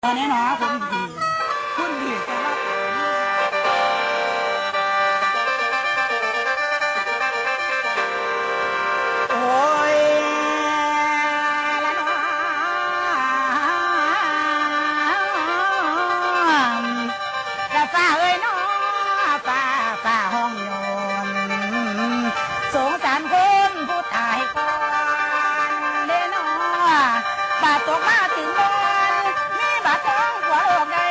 ตอนนี้เนาะคุณดีจะรับโอ้ยละเนาะกะฟ้าเอ้ยเนาะฟ้าห้องโยนสงสารคนผู้ตายก่อนเด้เนาะบาดตกมาถึงบ้านมีบาดท้องหัวโลกได้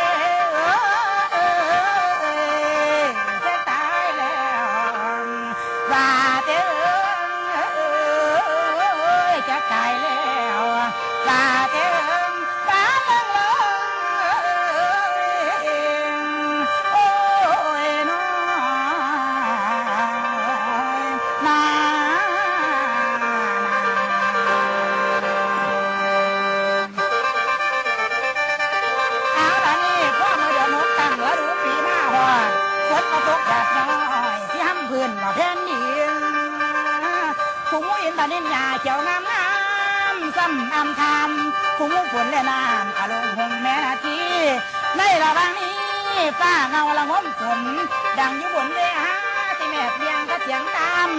จะตายแล้วบาดเอ้ยจะตายแล้วบาดเอ้ยบาดเอ้ยโอ้ยน้อยนา เอาล่ะนี่พ่อมือเดือนหกตั้งเหลือรู้ปีหน้าหอดฝนก็ตกแดดน้อยที่ห้ำพื้นมาแผ่นดินผู้มูอินบานินยาเขียวงามงามซ้ำอำทำผู้มูฝนและน้ำอารมณ์หงแม่นาทีในระหว่างนี้ฟ้าเงาละงมฝนดังอยู่บนเวหาที่แม่เพียงก็เสียงตาม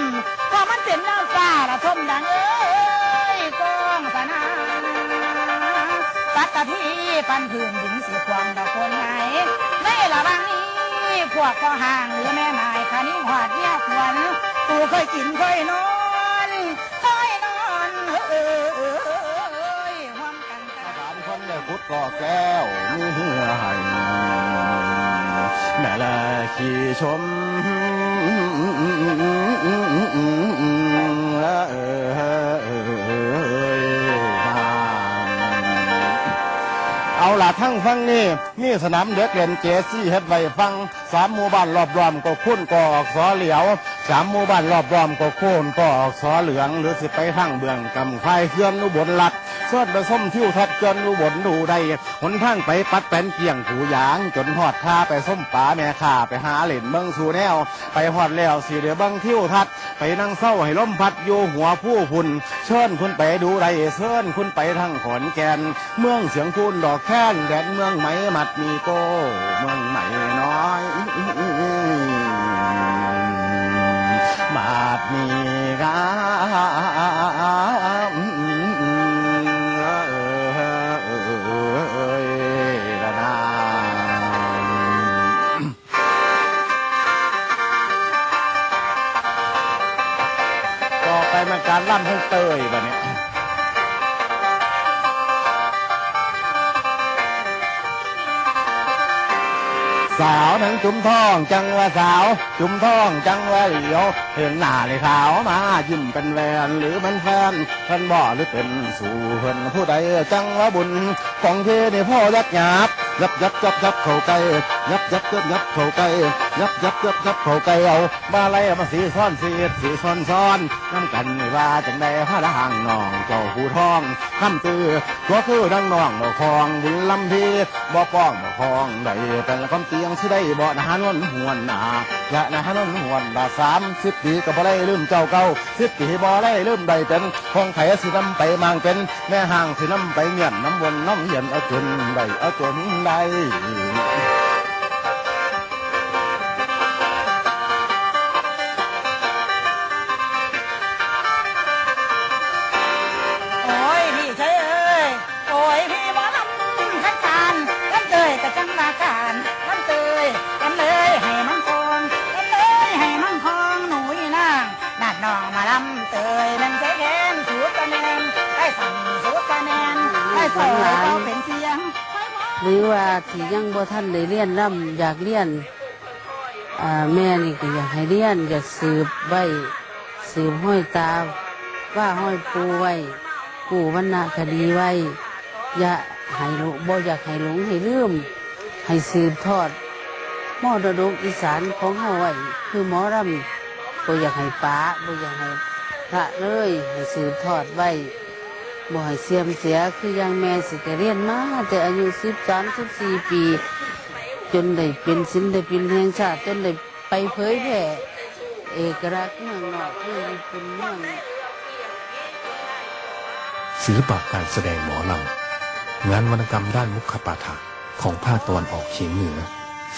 พอมันเป็นน้ำฟ้าละทมดังเอ้ยกองสนานปัตตพีปันพื้นดินสีความดอกคนไหนในระหว่างนี้พวกพ่อห่างหรือแม่หมายขานี้หอดเยี่ยขวัญกูเคยกินเคยนอนห่วมกันกัน สามคนได้พุทธก่อแก้วมีเหือให้แม่ละขี่ชมเอาล่ะทั้งฟังนี่มีสนามเด็กเล่นเจซี่เฮ็ดไว้ฟังสามหมู่บ้านรอบรอมก็คุ้นก็ออกสอเหลียวสามหมู่บ้านรอบรอมก็โค่นก็ออกสอเหลืองหรือสิไปทางเบื้องกำไฟเขื่อนอุบลรัฐเสื้อผสมทิวทัศน์เขื่อนอุบลดูได้หนทางไปปัดแป้นเกี่ยงผูยางจนหอดท่าไปส้มป่าแม่ข่าไปหาเหล่นเมืองสู่แนวไปหอดแล้วสิเดี๋ยวเบิ่งทิวทัศน์ไปนั่งเศร้าให้ลมพัดอยู่หัวผู้พุ่นเชิญคุณไปดูไรเชิญคุณไปทางขอนแก่นเมืองเสียงคูนดอกแค้นแดนเมืองไหมมัดมีโก้เมืองไหมน้อยมาดมีกาละนาต่อไปมันการล่ำให้เตยแบบนี้สาวหนังจุ่มทองจังว่าสาวจุ่มทองจังว่าเหลียวเห็นหน้าเลยขาวมายิ้มเป็นแฟนหรือมันแฟนเพิ่นบ่หรือเป็นสู่เพิ่นผู้ใดจังว่าบุญของเทนี่พ่อยักหยาบยับเข้าใกล้ยับเข้าใกล้ยับเข้าใกล้เอามาไล่มาสีซ้อนน้ำกันนี่ว่าจังใดพระห่างน้องเจ้าผู้ทองคำตื้อตัวคือดังน้องบ่คองบุญลำพีบ่ป้องบ่คองใดแต่ละคำเตียงสิได้บ่นะฮะนวลหวนหนาและนะฮะนวลหวนดา30 ปีก็บ่ได้ลืมเจ้าเก่า10 ปีบ่ได้ลืมใดเป็นคงไผสินำไปมางเป็นแม่ห่างสินำไปเงียนน้ำวนน้ำเย็นเอาจนได้เอาจนได้โอ้ยพี่เชยเอ้ยโอ้ยพี่บ่ลำขันการขันเตยกับจังมาการขันเตยกันเลยให้มันคงกันเลยให้มันคงหนุ่ยนางนาดน้องมาลำเตยมันใช้แขนสูดคะแนนได้สั่งสูดคะแนนได้สอยก็เป็นเสียง หรือว่าที่ยังบ่ท่านได้เรียนร่ำอยากเรียนแม่นี่ก็อยากให้เรียนอยากสืบไว้สืบห้อยตาว่าห้อยปูไว้กู้วรรณคดีไว้อย่าให้หลงบ่อยากให้หลงให้ลืมให้สืบทอดมรดกอีสานของเฮาไว้คือหมอรำบ่อยากให้ป้าบ่อยากให้พระเลยให้สืบทอดไว้บ่ให้เสื่อมเสียคืออย่างแม่สิก็เรียนมาแต่อายุ13-14 ปีจนได้เป็นศิลปินแห่งชาติจนได้ไปเผยแพร่เอกลักษณ์เมืองนอกคือเป็นเมือง ศิลปะการแสดงหมอลำ งานวรรณกรรมด้านมุขปาฐะของภาคตะวันออกเฉียงเหนือ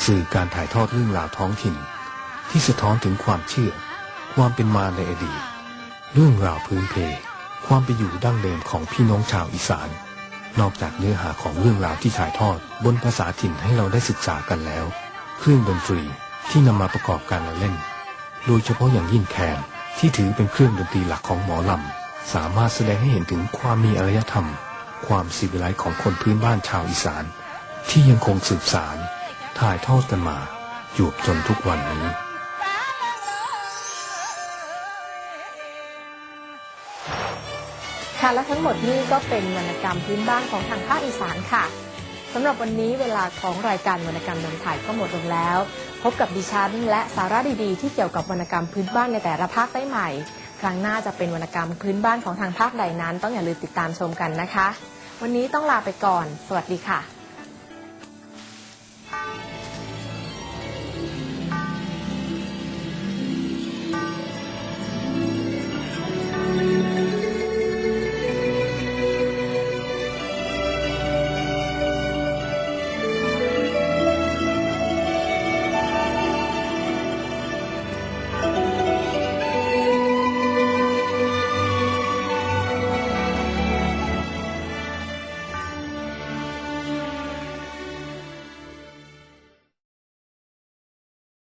สื่อการถ่ายทอดเรื่องราวท้องถิ่นที่สะท้อนถึงความเชื่อความเป็นมาในอดีตเรื่องราวพื้นเพความเป็นอยู่ดั้งเดิมของพี่น้องชาวอีสานนอกจากเนื้อหาของเรื่องราวที่ถ่ายทอดบนภาษาถิ่นให้เราได้ศึกษากันแล้วเครื่องดนตรีที่นำมาประกอบการละเล่นโดยเฉพาะอย่างยิ่งแคนที่ถือเป็นเครื่องดนตรีหลักของหมอลำสามารถแสดงให้เห็นถึงความมีอารยธรรมความศิวิไลซ์ของคนพื้นบ้านชาวอีสานที่ยังคงสืบสานถ่ายทอดกันมาอยู่จนทุกวันนี้ค่ะและทั้งหมดนี้ก็เป็นวรรณกรรมพื้นบ้านของทางภาคอีสานค่ะสำหรับวันนี้เวลาของรายการวรรณกรรมนำถ่ายก็หมดลงแล้วพบกับดิฉันและสาระดีๆที่เกี่ยวกับวรรณกรรมพื้นบ้านในแต่ละภาคได้ใหม่ครั้งหน้าจะเป็นวรรณกรรมพื้นบ้านของทางภาคใดนั้นต้องอย่าลืมติดตามชมกันนะคะวันนี้ต้องลาไปก่อนสวัสดีค่ะ